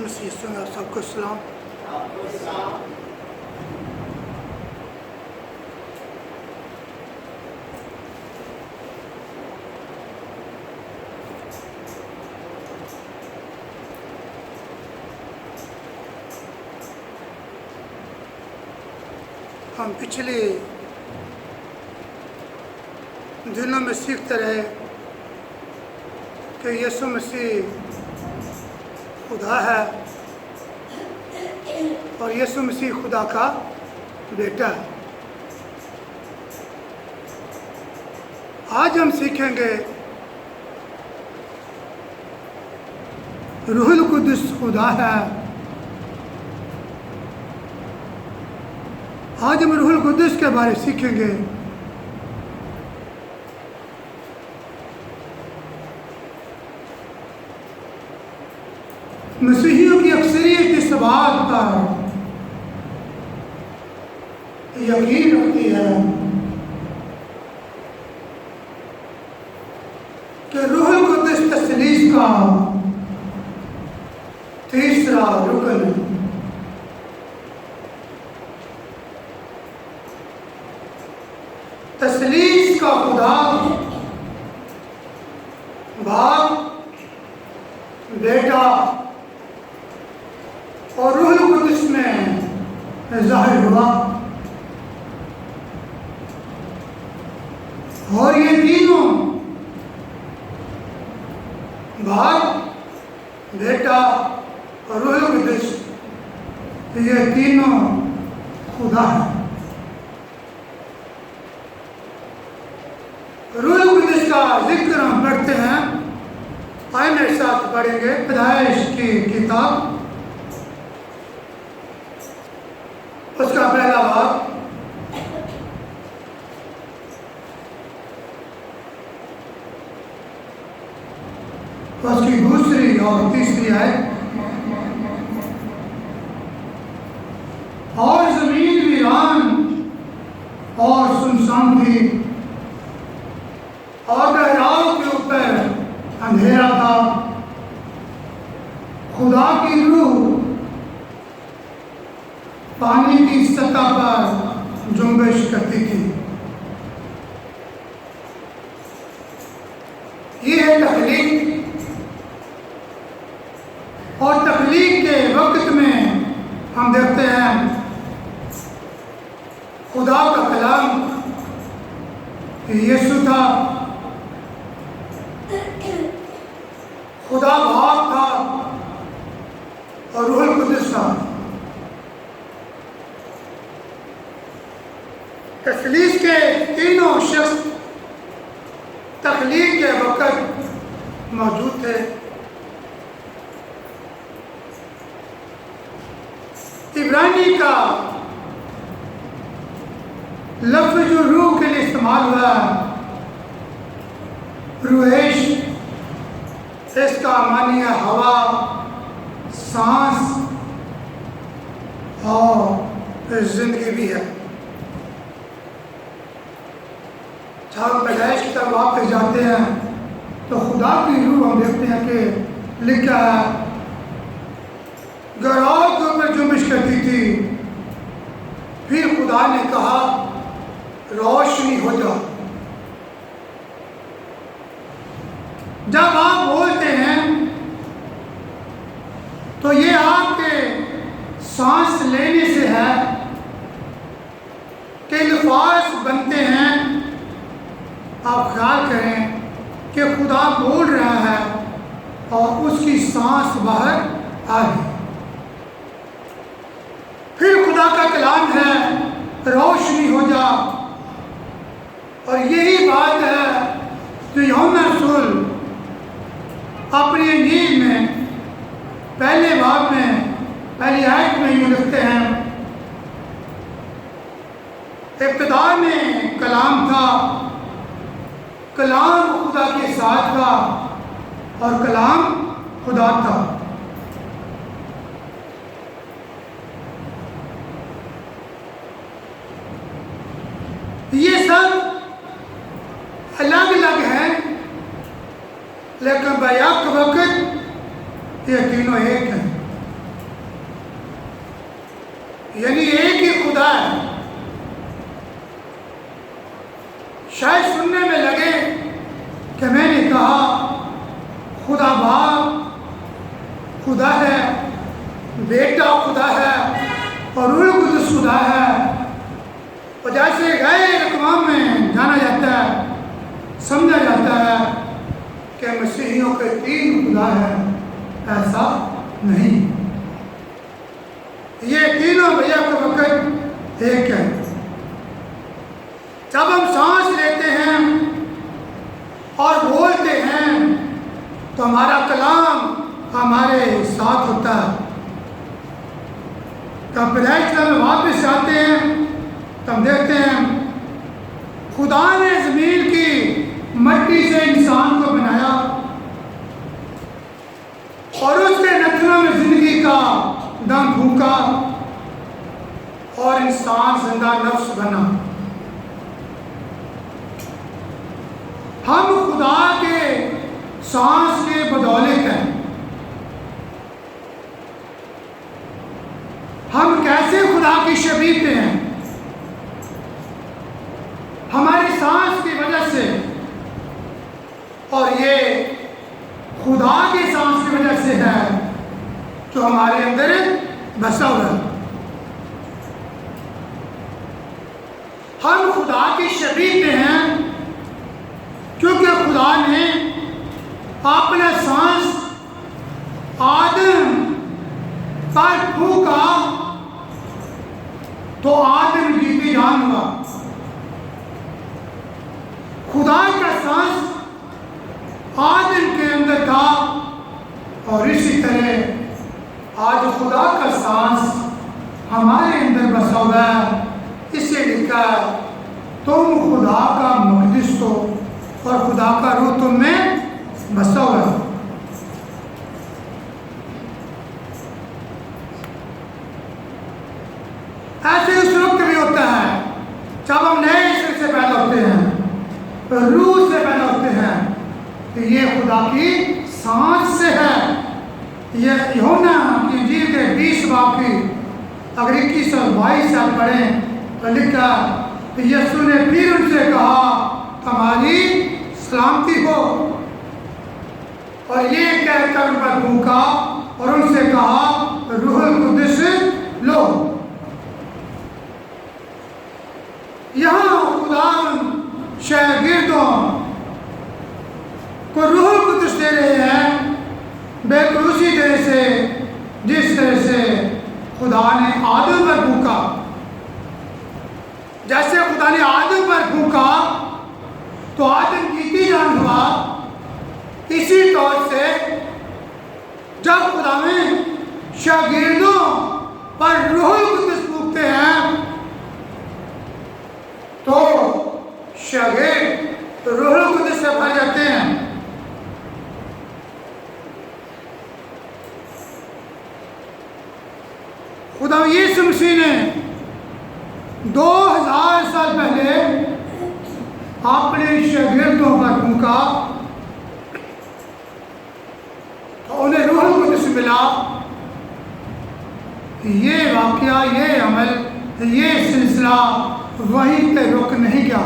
مسیح سے آپ سب کو سلام۔ ہم پچھلے دنوں میں سیکھتے رہے کہ یسوع مسیح خدا ہے اور یسوع مسیح خدا کا بیٹا ہے۔ آج ہم سیکھیں گے روح القدس خدا ہے۔ آج ہم روح القدس کے بارے سیکھیں گے۔ مسیحیوں کی اکثریت اس بات پر یقین رکھتی ہے کہ روح القدس تثلیث کا تیسرا رکن ہے۔ تثلیث کا خدا باپ، بیٹا اور روح القدس میں ظاہر ہوا، اور یہ تینوں باپ، بیٹا اور روح القدس یہ تینوں خدا ہیں۔ روح القدس کا ذکر ہم پڑھتے ہیں، آئے میرے ساتھ پڑھیں گے پیدائش کی کتاب، اس کا پہلا باب اس کی دوسری اور تیسری آیت۔ اور زمین ویران اور سنسان تھی، اور گہراؤں کے اوپر اندھیرا تھا، خدا کی روح پانی کی سطح پر جنبش کرتی تھی۔ یہ ہے تخلیق، اور تخلیق کے وقت میں ہم دیکھتے ہیں خدا کا کلام یسوع تھا، خدا باپ تھا اور روح القدس تھا۔ تثلیث کے تینوں شخص تخلیق کے وقت موجود تھے۔ عبرانی کا لفظ جو روح کے لیے استعمال ہوا روحیش، اس کا معنی ہے ہوا، سانس اور زندگی بھی ہے۔ جب ہم پیدائش کی طرف واپس جاتے ہیں تو خدا کی روح ہم دیکھتے ہیں کہ لکھا ہے گہراؤں کے اوپر جنبش کرتی تھی، پھر خدا نے کہا روشنی ہو جا۔ جب آپ بولتے ہیں تو یہ آپ کے سانس لینے سے ہے کہ الفاظ بنتے ہیں۔ آپ خیال کریں کہ خدا بول رہا ہے اور اس کی سانس باہر آ رہی، پھر خدا کا کلام ہے روشنی ہو جا۔ اور یہی بات ہے جو یوحنا رسول اپنی انجیل میں پہلے باب میں پہلی آیت میں یوں لکھتے ہیں، ابتدا میں کلام تھا، کلام خدا کے ساتھ تھا اور کلام خدا تھا۔ یہ سب الگ الگ ہیں لیکن بیک وقت یہ تینوں ایک ہیں۔ یعنی ایک ہی خدا ہے. شاید سننے میں لگے کہ میں نے کہا خدا باپ خدا ہے، بیٹا خدا ہے اور روح القدس خدا ہے. اور جیسے غیر اقوام میں جانا جاتا ہے، سمجھا جاتا ہے کہ مسیحیوں کے 3 خدا ہے، ایسا نہیں. یہ تینوں بھیا کے وقت ایک ہے. جب ہم سانس لیتے ہیں اور بولتے ہیں تو ہمارا کلام ہمارے ساتھ ہوتا ہے. جب پیدائش میں واپس آتے ہیں تو ہم دیکھتے ہیں خدا نے زمین کی مٹی سے انسان کو بنایا اور اس کے نتنوں میں زندگی کا دم پھونکا اور انسان زندہ نفس بنا. ہم خدا کے سانس کے بدولت ہیں. ہم کیسے خدا کی شبیہ پہ ہیں؟ ہماری سانس کی وجہ سے، اور یہ خدا کی سانس کی وجہ سے ہے جو ہمارے اندر بسا ہوا ہے. ہم خدا کی شبیہ پہ ہیں کیونکہ خدا نے اپنا سانس آدم پر پھونکا تو آدم جیتی جان ہوا. خدا کا سانس آدم کے اندر تھا اور اسی طرح آج خدا کا سانس ہمارے اندر بسا ہوا ہے. اس سے لکھا ہے تم خدا کا مقدس ہو اور خدا کا روح تم میں بسا ہوا ہے. ایسے اس وقت بھی ہوتا ہے جب ہم نئے عشق سے پیدا ہوتے ہیں، روح سے پیدا ہوتے ہیں، کہ یہ خدا کی سانس سے ہے. یہ یوحنا کی انجیل کے 20 باب کی اگر 21 اور 22 سے پڑھیں تو لکھا کہ یسوع نے پھر ان سے کہا تمہاری سلامتی ہو، اور یہ کہہ کر ان پر پھونکا اور ان سے کہا روح القدس لو. یہاں خدا شاگردوں کو روح القدس دے رہے ہیں بالکل اسی طرح سے جس طرح سے خدا نے آدم پر پھونکا. جیسے خدا نے آدم پر پھونکا تو آدم جیتی جان ہوا، اسی طور سے جب خدا میں شاگردوں پر روح القدس پھونکتے ہیں تو شاگرد روح القدس سے بھر جاتے ہیں. خدا یسوع مسیح نے 2000 سال پہلے اپنے شاگردوں پر پھونکا تو انہیں روح القدس ملا. یہ واقعہ، یہ عمل، یہ سلسلہ وہیں پہ رک نہیں گیا،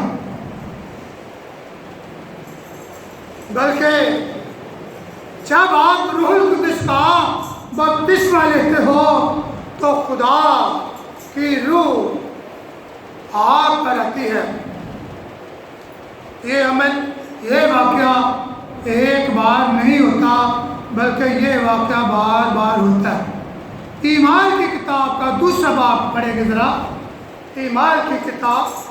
بلکہ جب آپ روح القدس کا بپتسمہ لیتے ہو تو خدا کی روح آپ پر آتی ہے. یہ عمل، یہ واقعہ ایک بار نہیں ہوتا بلکہ یہ واقعہ بار بار ہوتا ہے. ایمان کی کتاب کا 2 باب پڑھیں گے ذرا. ایمان کی کتاب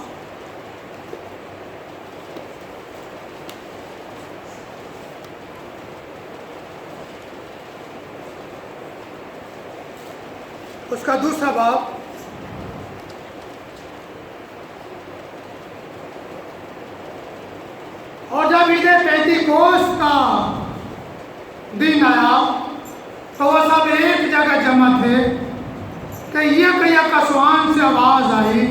اس کا 2 باب اور جب عید پینتیکوست کا دن آیا تو وہ سب ایک جگہ جمع تھے کہ یک آسمان سے آواز آئی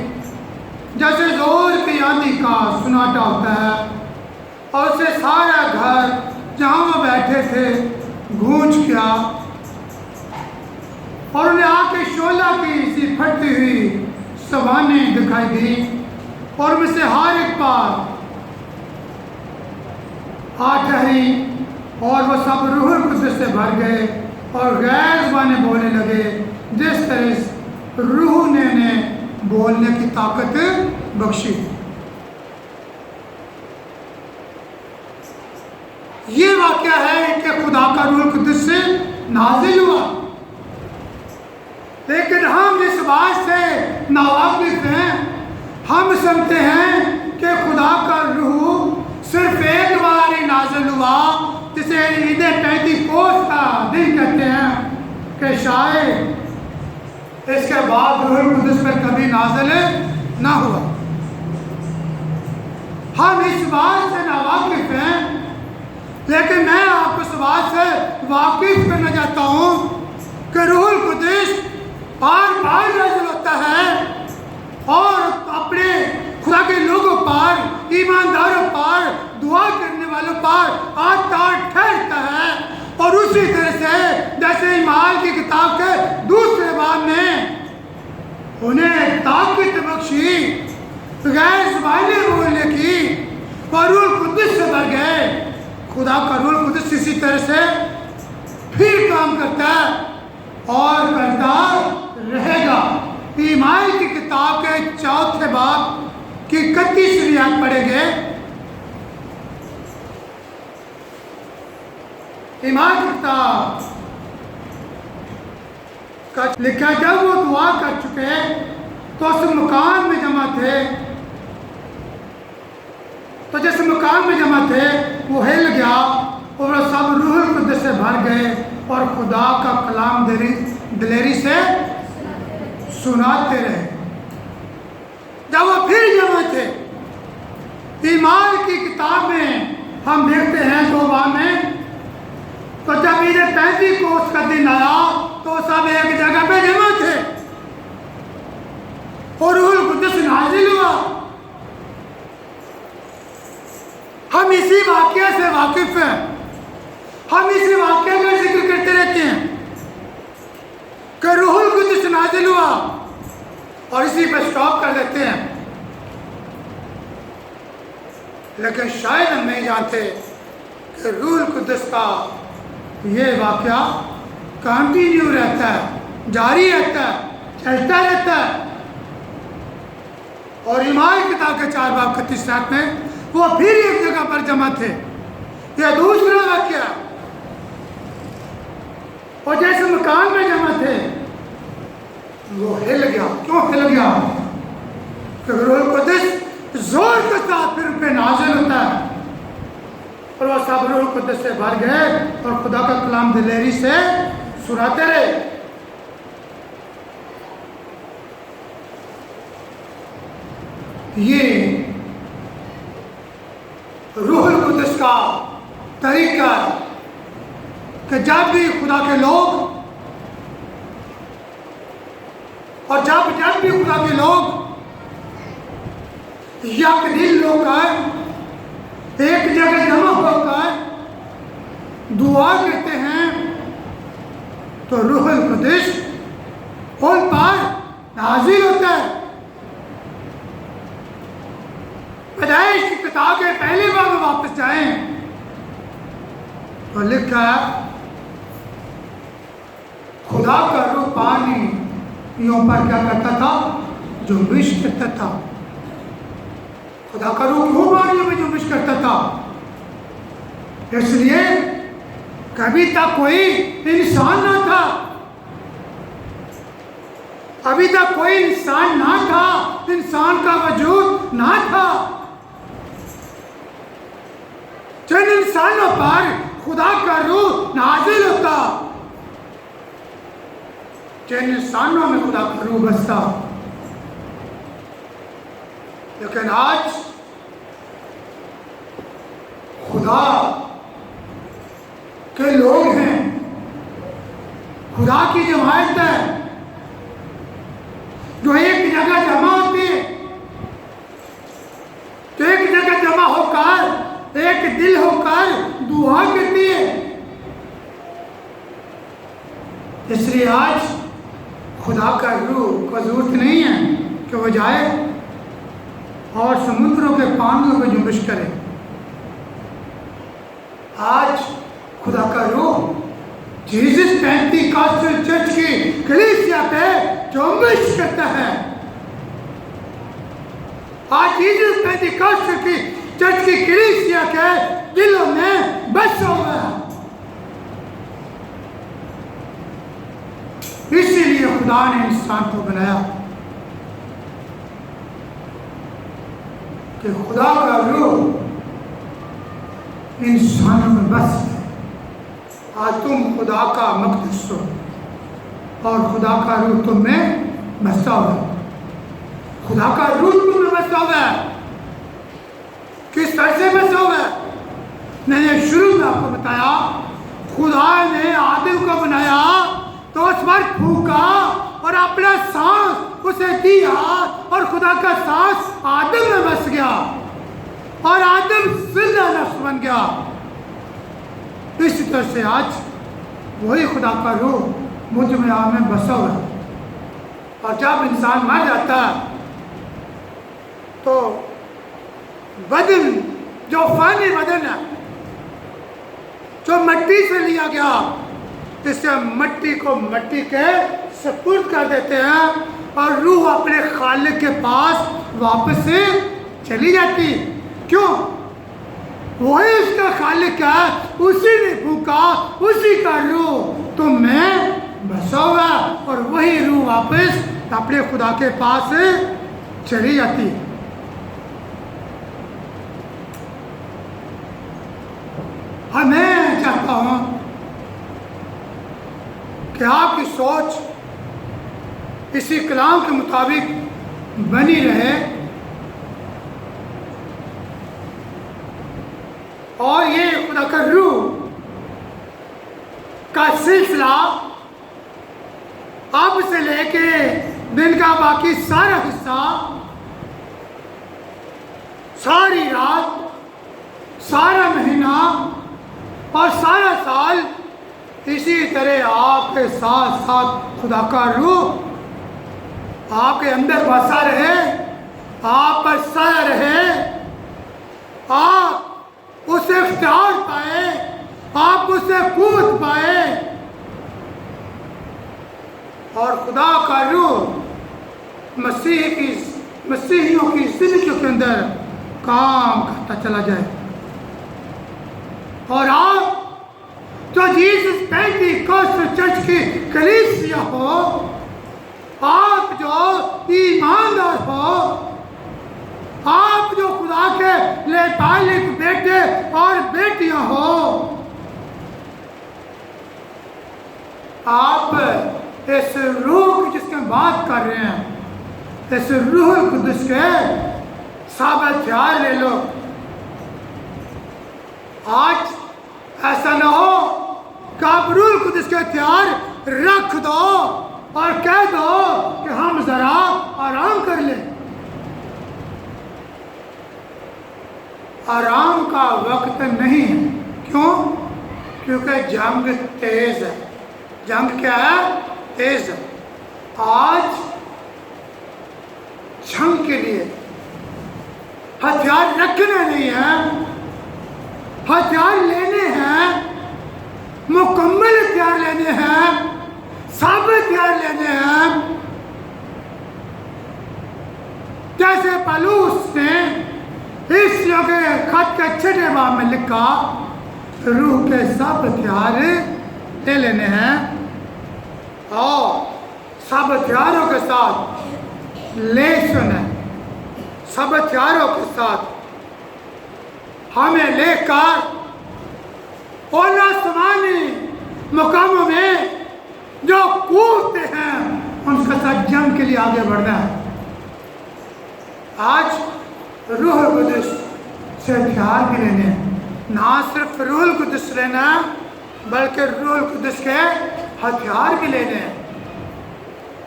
جیسے زور کی آندھی کا سناٹا ہوتا ہے، اور اسے سارا گھر جہاں وہ بیٹھے تھے گونج گیا. اور انہیں آگ کے شعلہ کی سی پھٹتی ہوئی سوانح دکھائی دی، اور میں سے ہر ایک پار آ ٹھہری، اور وہ سب روح القدس سے بھر گئے اور غیر زبانیں بولنے لگے جس طرح روح نے انہیں بولنے کی طاقت بخشی۔ یہ واقعہ ہے کہ خدا کا روح القدس سے نازل ہوا، لیکن ہم اس بات سے ناواقف ہیں۔ ہم سمجھتے ہیں کہ خدا کا روح صرف ایک بار ہی نازل ہوا، جسے عید پینتیکوست کا دن کہتے ہیں، کہ شاید اس کے بعد روح القدس پر کبھی نازل نہ ہوا۔ ہم اس بات سے ناواقف ہیں، لیکن میں آپ کو اس بات سے واقف کرنا چاہتا ہوں کہ روح القدس بار بار نازل ہوتا ہے اور اپنے خدا کے لوگوں پر، ایمانداروں پر، دعا کرنے والوں پر آتا ٹھہرتا ہے، اور اسی طرح سے جیسے اعمال کی کتاب کے دوسرے باب میں انہیں طاقت بخشی غیر زبانیں بولنے کی، اور روح القدس سے بھر گئے۔ خدا کا روح القدس اسی طرح سے پھر کام کرتا ہے اور کرتا رہے گا۔ اعمال کی کتاب کے چوتھے باب کی 31ویں آیت پڑھیں گے۔ اعمال کی کتاب کا لکھا، جب وہ دعا کر چکے تو اس مکان میں جمع تھے، تو جس مکان میں جمع تھے وہ ہل گیا، اور وہ سب روح القدس سے بھر گئے اور خدا کا کلام دلیری سے سناتے رہے۔ جب وہ پھر جمع تھے، اعمال کی کتاب میں ہم دیکھتے ہیں 2 باب میں، تو جب عید پینتیکوست کا دن آیا تو سب ایک جگہ پہ جمع تھے اور روح القدس نازل ہوا۔ ہم اسی واقعے سے واقف ہیں، ہم اسی واقعے کا ذکر کرتے رہتے ہیں کہ روح القدس نازل ہوا، اور اسی پہ سٹاپ کر دیتے ہیں، لیکن شاید ہم نہیں جانتے کہ روح القدس کا یہ واقعہ کنٹینیو رہتا ہے، جاری رہتا ہے، چلتا رہتا ہے۔ اور اعمال کتاب کے 4 باب 31 آیت میں وہ پھر ایک جگہ پر جمع تھے۔ یہ دوسرا واقعہ، اور جیسے مکان میں جمع تھے وہ ہل گیا۔ کیوں ہل گیا؟ کہ روح القدس زور کے ساتھ پھر ان پہ نازل ہوتا ہے، اور وہ سب روح القدس سے بھر گئے اور خدا کا کلام دلیری سے سناتے رہے۔ یہ روح القدس کا طریقہ ہے کہ جب بھی خدا کے لوگ اور جب بھی خدا کے لوگ یک دل ہو کر ایک جگہ جمع ہو کر دعا کرتے ہیں تو روح القدس ان پر نازل ہوتا ہے۔ پیدائش کی کتاب کے پہلے باب میں واپس جائیں تو لکھا ہے خدا کا روح پانیوں پر کیا کرتا تھا؟ جنبش کرتا تھا۔ خدا کا روح کیوں پانیوں میں جنبش کرتا تھا؟ اس لیے کبھی تک کوئی انسان نہ تھا، ابھی تک کوئی انسان نہ تھا، انسان کا وجود نہ تھا جن انسانوں پر خدا کا روح نازل ہوتا، جن انسانوں میں خدا کا روح بستا۔ لیکن آج خدا کے لوگ ہیں، خدا کی جماعت ہے جو ایک جگہ جمع ہوتی ہے، تو ایک جگہ جمع ہو کر ایک دل ہو کر دعا کرتی ہے۔ اس لیے آج خدا کا روح کو ضرورت نہیں ہے کہ وہ جائے اور سمندروں کے پانیوں کو جنبش کرے۔ آج خدا کا روح جیزس پینٹیکاسٹل چرچ کی کلیسیا پہ جنبش کرتا ہے۔ آج جیزس پینٹیکاسٹل کی چرچ کی کلیسیا کے دلوں میں بس ہوا ہے۔ اسی لیے خدا نے انسان کو بنایا کہ خدا کا روح انسانوں میں بس ہے۔ آج تم خدا کا مقدس ہو اور خدا کا روح تم میں بسا ہوا ہے۔ خدا کا روح تم میں بسا ہوا ہے۔ کس طرح سے بسا ہوا ہے؟ میں نے شروع میں آپ کو بتایا، خدا نے آدم کو بنایا تو اس پر پھونکا اور اپنا سانس اسے دیا اور خدا کا سانس آدم میں بس گیا اور آدم زندہ نفس بن گیا۔ اسی طرح سے آج وہی خدا کا روح مجھ میں آپ میں بسا ہوا ہے۔ اور جب انسان مر جاتا ہے تو بدن جو فانی بدن ہے، جو مٹی سے لیا گیا، اس سے مٹی کو مٹی کے سپرد کر دیتے ہیں اور روح اپنے خالق کے پاس واپس سے چلی جاتی۔ کیوں؟ وہی اس کا خالق ہے، اسی نے پھونکا، اسی کا روح تم میں بسا ہوا اور وہی روح واپس اپنے خدا کے پاس چلی جاتی۔ میں چاہتا ہوں کہ آپ کی سوچ اسی کلام کے مطابق بنی رہے اور یہ خدا کا روح کا سلسلہ اب سے لے کے دن کا باقی سارا حصہ، ساری رات، سارا مہینہ اور سارا سال اسی طرح آپ کے ساتھ ساتھ خدا کا روح آپ کے اندر بسا رہے، آپ پر سایہ رہے، آپ اس سے اختیار پائے، آپ اس سے قوت پائے اور خدا کا روح مسیحیوں کی زندگیوں کے اندر کام کرتا چلا جائے۔ اور آپ جو جیسس پینٹیکاسٹل چرچ کی کلیسیا ہو، آپ جو ایماندار ہو، آپ جو خدا کے لائق بیٹے اور بیٹیاں ہو، آپ اس روح کی جس کے بات کر رہے ہیں، اس روح القدس کے ثابت ہتھیار لے لو۔ آج ایسا نہ ہو کہ آپ روح القدس کے ہتھیار رکھ دو اور کہہ دو کہ ہم ذرا آرام کر لیں۔ آرام کا وقت نہیں ہے۔ کیوں؟ کیونکہ جنگ تیز ہے۔ جنگ کیا ہے؟ تیز ہے۔ آج جنگ کے لیے ہتھیار رکھنے نہیں ہیں، ہتھیار لینے ہیں، مکمل ہتھیار لینے ہیں، ثابت ہتھیار لینے ہیں۔ جیسے پالوس نے اس کے خط کے 6 باب میں لکھا، روح کے سب ہتھیار لے لینے ہیں اور سب ہتھیاروں کے ساتھ لیسن ہے، سب ہتھیاروں کے ساتھ ہمیں لے کر اور آسمانی مقاموں میں جو قوتیں ہیں ان کے ساتھ جنگ کے لیے آگے بڑھنا ہے۔ آج روح القدس سے ہتھیار بھی لینے ہیں، نہ صرف روح القدس لینا بلکہ روح القدس کے ہتھیار بھی لینے ہیں،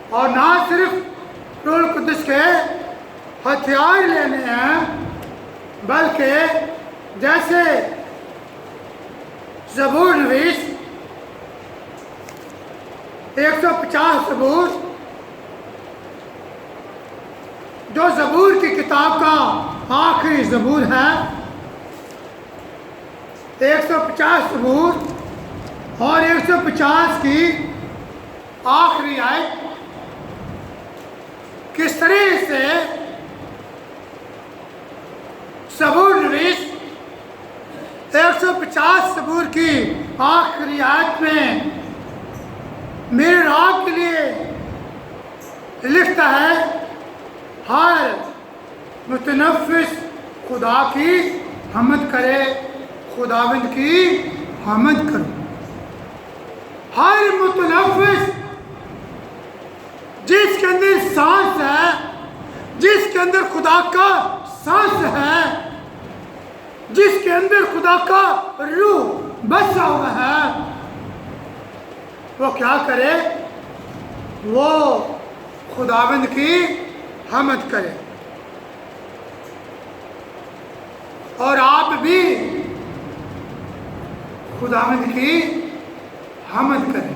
اور نہ صرف روح القدس کے ہتھیار لینے ہیں بلکہ جیسے زبور نویس 150 زبور جو زبور کی کتاب کا آخری زبور ہے، 150 زبور اور 150 کی آخری آیت کس طرح سے زبور نویس 150 زبور کی آخری آیت میں میرے راہ کے لیے لکھتا ہے، ہر متنفس خدا کی حمد کرے، خداوند کی حمد کرو۔ ہر متنفس جس کے اندر سانس ہے، جس کے اندر خدا کا سانس ہے، جس کے اندر خدا کا روح بسا ہوا ہے، وہ کیا کرے؟ وہ خداوند کی حمد کرے۔ اور آپ بھی خداوند کی حمد کریں،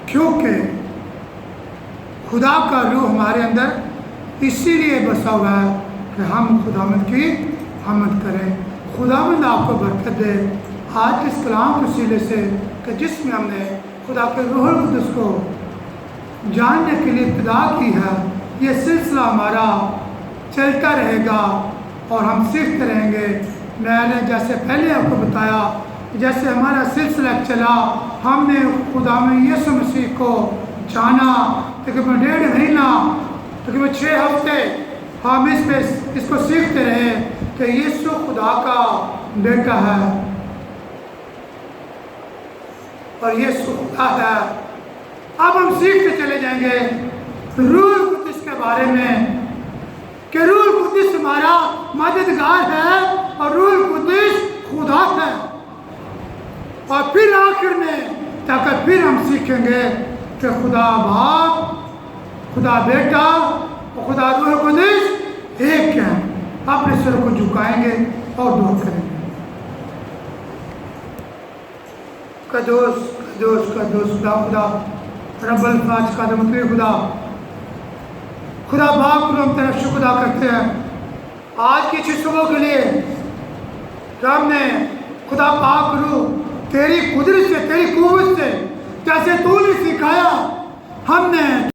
کیونکہ خدا کا روح ہمارے اندر اسی لیے بسا ہوا ہے کہ ہم خداوند کی حمد کریں۔ خداوند آپ کو برکت دے آج اس کلام کے وسیلے سے کہ جس میں ہم نے خدا کے روح القدس کو جاننے کے لیے ابتدا کی ہے۔ یہ سلسلہ ہمارا چلتا رہے گا اور ہم سیکھتے رہیں گے۔ میں نے جیسے پہلے آپ کو بتایا، جیسے ہمارا سلسلہ چلا، ہم نے خدا میں یسوع مسیح کو جانا، تقریباً 1.5 مہینہ، تقریباً 6 ہفتے ہم اس کو سیکھتے رہے کہ یسوع خدا کا بیٹا ہے اور یسوع خدا ہے۔ اب ہم سیکھتے چلے جائیں گے روح القدس کے بارے میں کہ روح القدس ہمارا مددگار ہے اور روح القدس خدا ہے۔ اور پھر آخر میں تاکہ پھر ہم سیکھیں گے کہ خدا باپ، خدا بیٹا اور خدا روح القدس ایک ہے۔ اپنے سر کو جھکائیں گے اور دعا کریں گے۔ قدوس قدوس قدوس خدا خدا رب الفاظ کا دمتوی خدا، خدا باپ کو ہم تیرا شکر ادا کرتے ہیں آج کی اچھی صبح کے لیے کہ ہم نے خدا پاک روح تیری قدرت سے، تیری قوت سے، جیسے تو نے سکھایا ہم نے